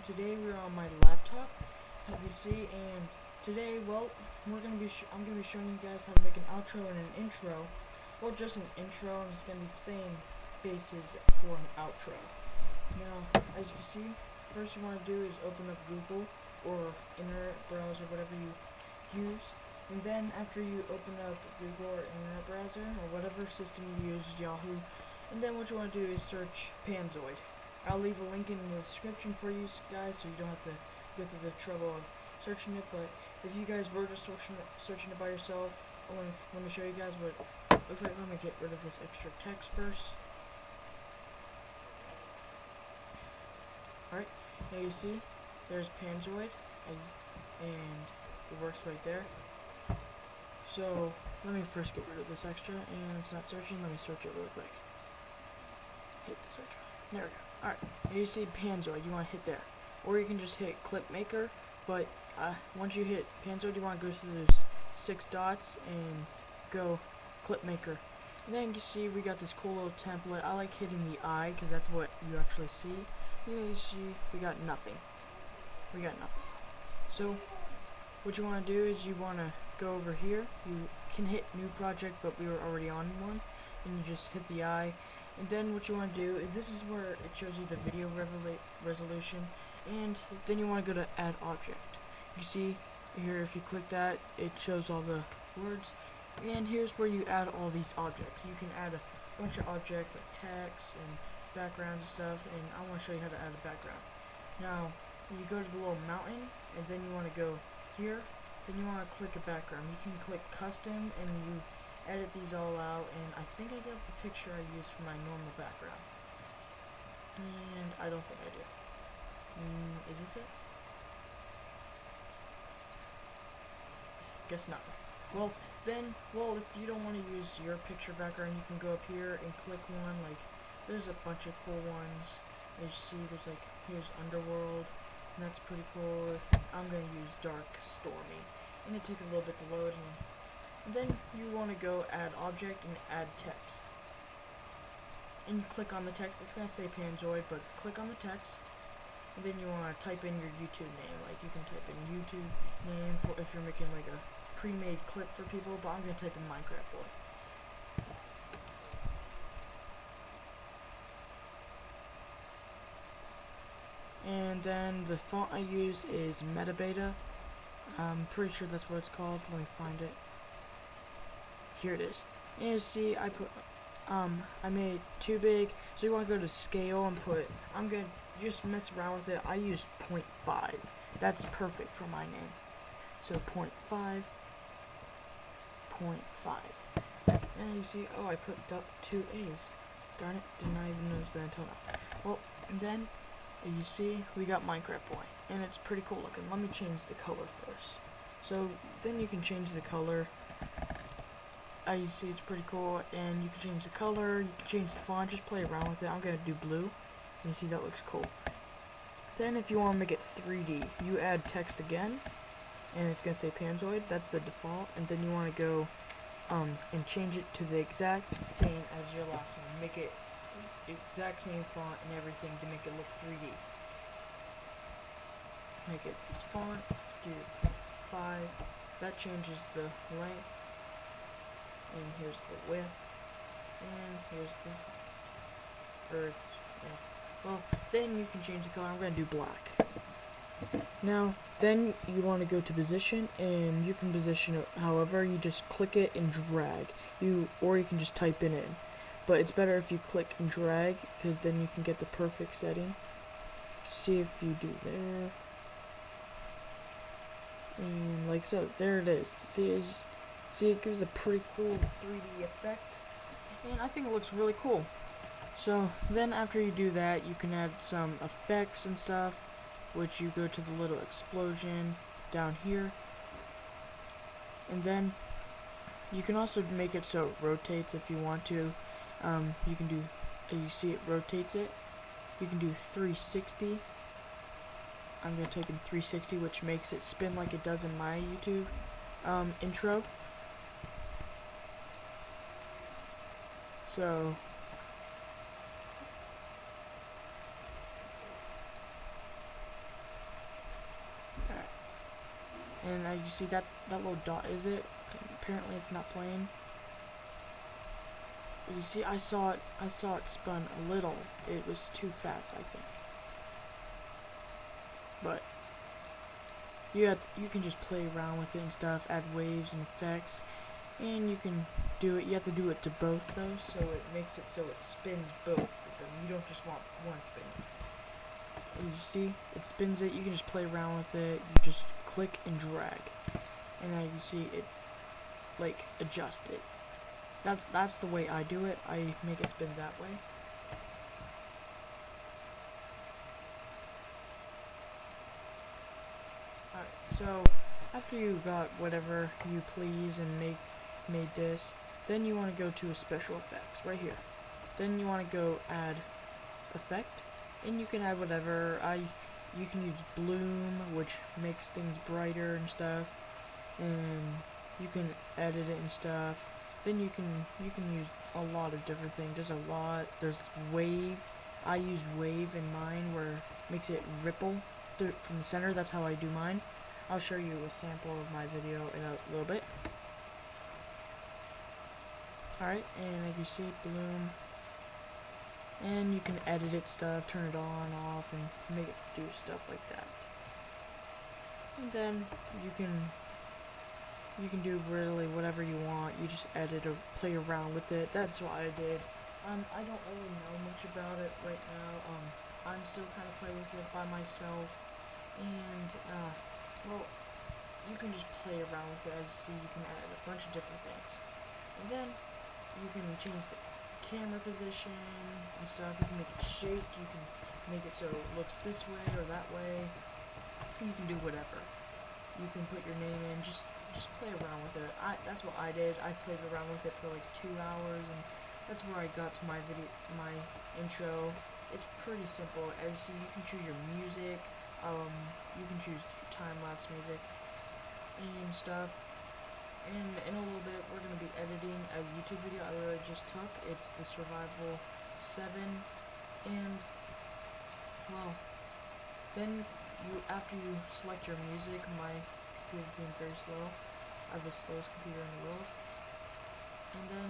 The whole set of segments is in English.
today we're on my laptop, as you see, and today, well, I'm gonna be showing you guys how to make an outro and an intro, or just an intro, and it's gonna be the same basis for an outro. Now, as you see, first you want to do is open up Google or internet browser, whatever you use, and then after you open up Google or internet browser or whatever system you use, Yahoo, and then what you want to do is search Panzoid. I'll leave a link in the description for you guys, so you don't have to go through the trouble of searching it. But if you guys were just searching it by yourself, let me show you guys what it looks like. Let me get rid of this extra text first. Alright, now you see, there's Panzoid, and it works right there. So, let me first get rid of this extra, and it's not searching. Let me search it real quick. Hit the search button. There we go. Alright, here you see Panzoid, you want to hit there. Or you can just hit Clipmaker, but once you hit Panzoid, you want to go through those 6 dots and go Clipmaker. And then you see we got this cool little template. I like hitting the eye because that's what you actually see. And you see we got nothing. So, what you want to do is you want to go over here. You can hit New Project, but we were already on one. And you just hit the eye. And then what you want to do, this is where it shows you the video resolution, and then you want to go to Add Object. You see here, if you click that, it shows all the words, and here's where you add all these objects. You can add a bunch of objects like text and backgrounds and stuff, and I want to show you how to add a background. Now, you go to the little mountain, and then you want to go here, then you want to click a background. You can click Custom, and you edit these all out, and I think I got the picture I used for my normal background, and I don't think I did. Is this it? Guess not. Well, if you don't want to use your picture background, you can go up here and click one. Like, there's a bunch of cool ones. As you see, there's like, here's Underworld, and that's pretty cool. I'm gonna use Dark Stormy, and it takes a little bit to load, and then you want to go Add Object and Add Text. And you click on the text. It's going to say Panzoid, but click on the text. And then you want to type in your YouTube name. Like, you can type in YouTube name for if you're making like a pre-made clip for people, but I'm going to type in Minecraft Boy. And then the font I use is Metabeta. I'm pretty sure that's what it's called. Let me find it. Here it is. And you see, I made it too big, so you want to go to scale and put, I'm going to just mess around with it. I used 0.5. That's perfect for my name. So 0.5, 0.5. And you see, oh, I put 2 A's. Darn it, did not even notice that until now. Well, and then, you see, we got Minecraft Boy, and it's pretty cool looking. Let me change the color first. So, then you can change the color. You see it's pretty cool, and you can change the color, you can change the font, just play around with it. I'm going to do blue, and you see that looks cool. Then if you want to make it 3D, you add text again, and it's going to say Panzoid, that's the default, and then you want to go and change it to the exact same as your last one. Make it exact same font and everything to make it look 3D. Make it this font, do 0.5, that changes the length. And here's the width, and here's the earth. Yeah. Well, then you can change the color. I'm going to do black. Now, then you want to go to position, and you can position it however. You just click it and drag. Or you can just type it in. But it's better if you click and drag, because then you can get the perfect setting. See if you do there. And like so, there it is. See, it gives a pretty cool 3D effect, and I think it looks really cool. So then after you do that, you can add some effects and stuff, which you go to the little explosion down here, and then you can also make it so it rotates if you want to. You can do, you see it rotates it. You can do 360. I'm going to type in 360, which makes it spin like it does in my YouTube intro. So And you see that little dot, is it? Apparently it's not playing. You see, I saw it spun a little. It was too fast, I think. But you can just play around with it and stuff, add waves and effects, and you can do it. You have to do it to both though, so it makes it so it spins both of them. You don't just want one spinning. You see, it spins it. You can just play around with it. You just click and drag, and now you see it like adjust it. That's the way I do it. I make it spin that way. Alright, so after you got whatever you please and made this, then you want to go to special effects right here. Then you want to go add effect, and you can add whatever. You can use bloom, which makes things brighter and stuff, and you can edit it and stuff. Then you can use a lot of different things. There's wave. I use wave in mine, where it makes it ripple from the center. That's how I do mine. I'll show you a sample of my video in a little bit. Alright, and like you see, bloom. And you can edit it stuff, turn it on, off, and make it do stuff like that. And then you can do really whatever you want. You just edit or play around with it. That's what I did. I don't really know much about it right now. I'm still kind of playing with it by myself, and well, you can just play around with it. As you see, you can add a bunch of different things, and then you can change the camera position and stuff. You can make it shake. You can make it so it looks this way or that way. You can do whatever. You can put your name in. Just play around with it. That's what I did. I played around with it for like 2 hours, and that's where I got to my intro. It's pretty simple. As you see, you can choose your music. You can choose time-lapse music and stuff. And in a little bit, we're gonna be editing a YouTube video I literally just took. It's the Survival 7, and well, then after you select your music, my computer's being very slow. I have the slowest computer in the world. And then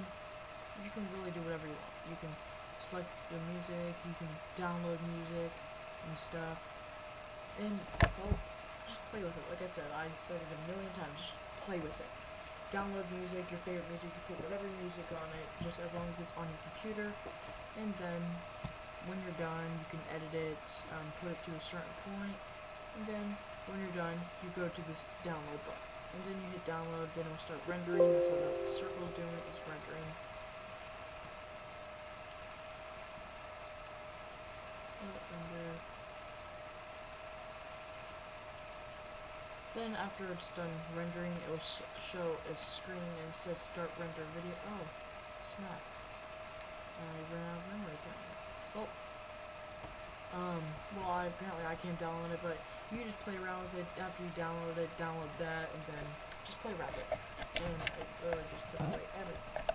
you can really do whatever you want. You can select your music, you can download music and stuff. And well, just play with it. Like I said, I said it a million times, just play with it. Download music, your favorite music, you put whatever music on it, just as long as it's on your computer. And then when you're done, you can edit it, put it to a certain point. And then when you're done, you go to this download button. And then you hit download, then it'll start rendering. That's what the circle's doing, it's rendering. Render. Then after it's done rendering, it will show a screen and it says start render video. Oh, snap. I ran out of memory apparently. Well, apparently I can't download it, but you can just play around with it. After you download it, download that, and then just play around with it. And it really just took away everything.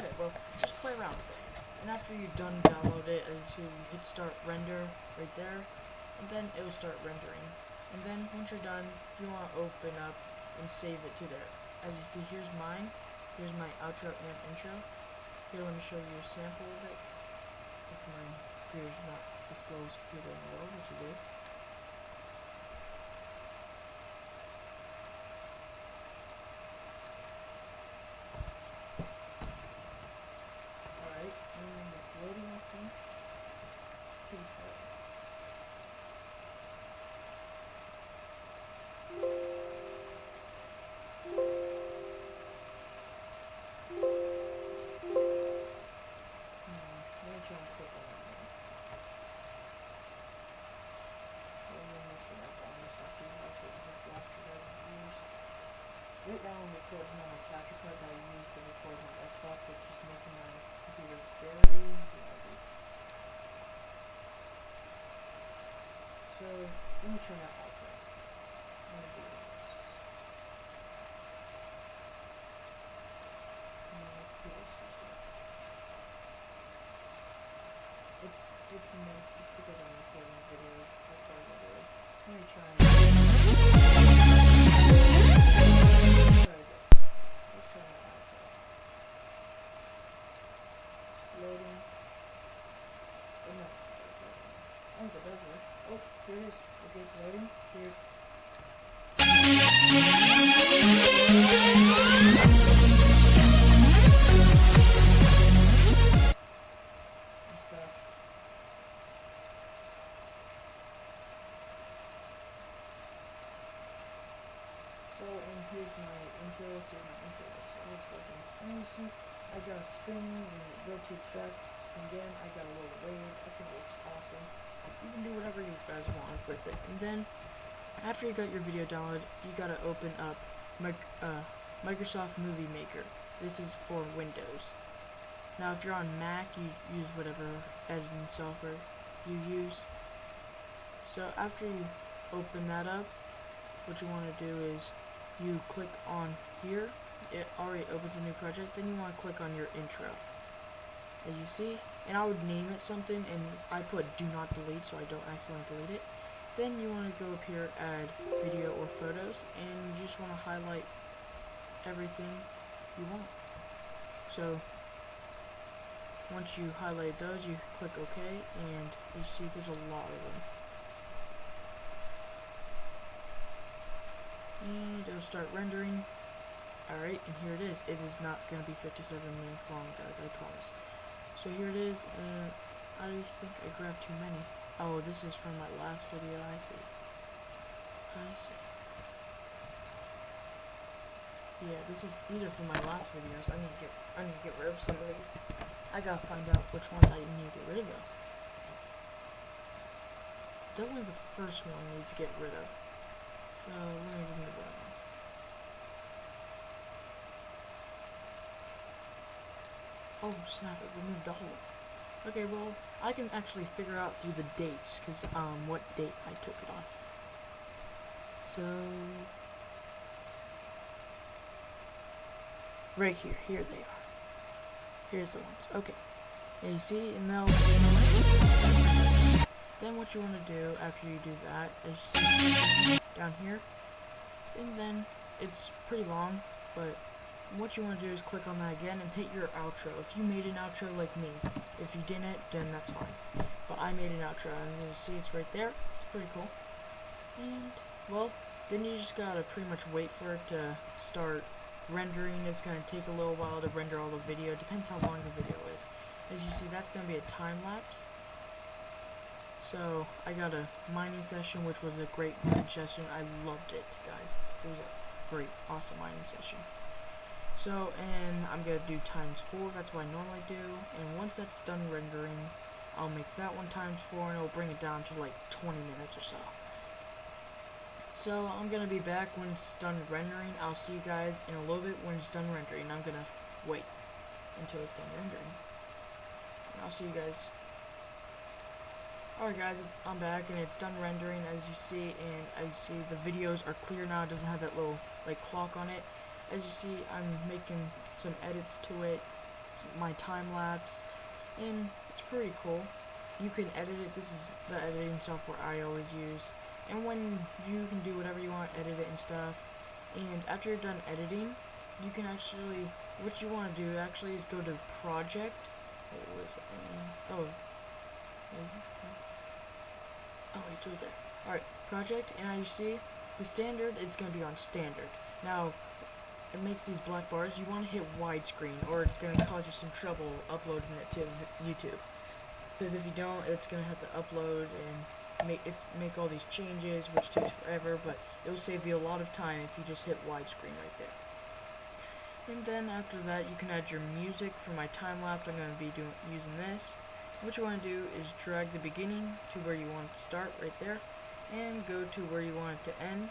Okay, well, just play around with it. And after you've done download it, as you see, you hit start render right there, and then it will start rendering. And then once you're done, you want to open up and save it to there. As you see, here's mine. Here's my outro and intro. Here, let me show you a sample of it. If my computer's not the slowest computer in the world, which it is. Alright, and it's loading up here. Take forever. Let me try and click on that one. Right now I'm recording on my capture card that I used to record my Xbox, which is making my computer very laggy. So, let me turn that outro. I'm gonna do this. My computer's so slow. It's because I'm recording videos. That's why it is. Let me try and So, and here's my intro. See my intro looks looking. And you see, I got a spin and it rotates back. And again, I got a little wave. I think it looks awesome. You can do whatever you guys want with it. And then, after you got your video downloaded, you gotta open up Microsoft Movie Maker. This is for Windows. Now, if you're on Mac, you use whatever editing software you use. So after you open that up, what you want to do is you click on here. It already opens a new project. Then you want to click on your intro, as you see. And I would name it something, and I put do not delete so I don't accidentally delete it. Then you want to go up here, add video or photos, and you just want to highlight everything you want. So once you highlight those, you click OK, and you see there's a lot of them. And it'll start rendering. Alright, and here it is. It is not going to be 57 minutes long, guys, I promise. So here it is. I think I grabbed too many. Oh, this is from my last video. I see. Yeah, these are from my last videos. I need to get rid of some of these. I gotta find out which ones I need to get rid of. Definitely the first one needs to get rid of. So let me remove that one. Oh snap! It removed the whole. Okay, well I can actually figure out through the dates, cause what date I took it on. So right here they are. Here's the ones. Okay. And you see, and now then what you want to do after you do that is see down here, and then it's pretty long, but what you want to do is click on that again and hit your outro. If you made an outro like me, if you didn't, then that's fine. But I made an outro, and you see it's right there. It's pretty cool. And well, then you just gotta pretty much wait for it to start rendering. It's gonna take a little while to render all the video. Depends how long the video is. As you see, that's gonna be a time lapse. So I got a mining session, which was a great mining session. I loved it, guys. It was a great, awesome mining session. So, and I'm gonna do ×4. That's what I normally do. And once that's done rendering, I'll make that one ×4, and it'll bring it down to like 20 minutes or so. So I'm gonna be back when it's done rendering. I'll see you guys in a little bit when it's done rendering. I'm gonna wait until it's done rendering. And I'll see you guys. Alright guys, I'm back and it's done rendering, as you see, and as you see the videos are clear now. It doesn't have that little like clock on it. As you see, I'm making some edits to it, my time lapse, and it's pretty cool. You can edit it. This is the editing software I always use. And when you can do whatever you want, edit it and stuff. And after you're done editing, you can actually, what you want to do actually is go to project. Wait, where is it? Oh, it's right there. Alright, project, and as you see, the standard, it's going to be on standard. Now, it makes these black bars. You want to hit widescreen, or it's going to cause you some trouble uploading it to YouTube. Because if you don't, it's going to have to upload and make all these changes, which takes forever, but it will save you a lot of time if you just hit widescreen right there. And then after that, you can add your music. For my time lapse, I'm going to be using this. What you want to do is drag the beginning to where you want it to start, right there, and go to where you want it to end.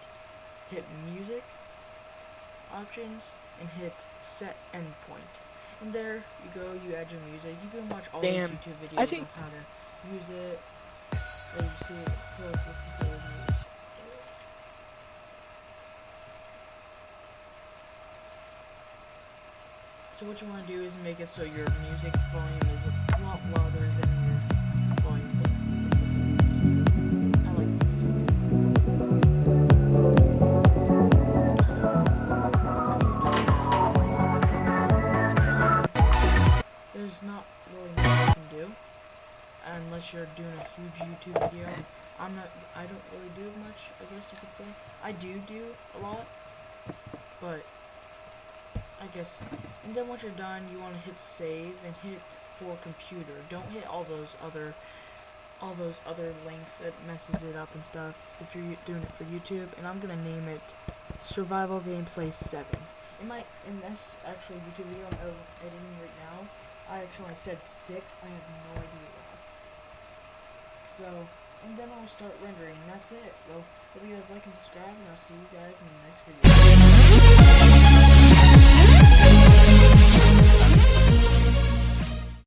Hit music, options, and hit set endpoint. And there you go, you add your music. You can watch all these YouTube videos on how to use it. As you see, plus this is the news. So what you want to do is make it so your music volume is a lot louder than your volume. I like this music. There's not really much you can do unless you're doing a huge YouTube video. I don't really do much, I guess you could say. I do a lot, but I guess. And then once you're done, you want to hit save and hit for computer. Don't hit all those other links that messes it up and stuff if you're doing it for YouTube. And I'm gonna name it Survival Gameplay 7. In this actual YouTube video I'm editing right now, I accidentally said 6. I have no idea why. So, and then I'll start rendering. That's it. Well, hope you guys like and subscribe, and I'll see you guys in the next video.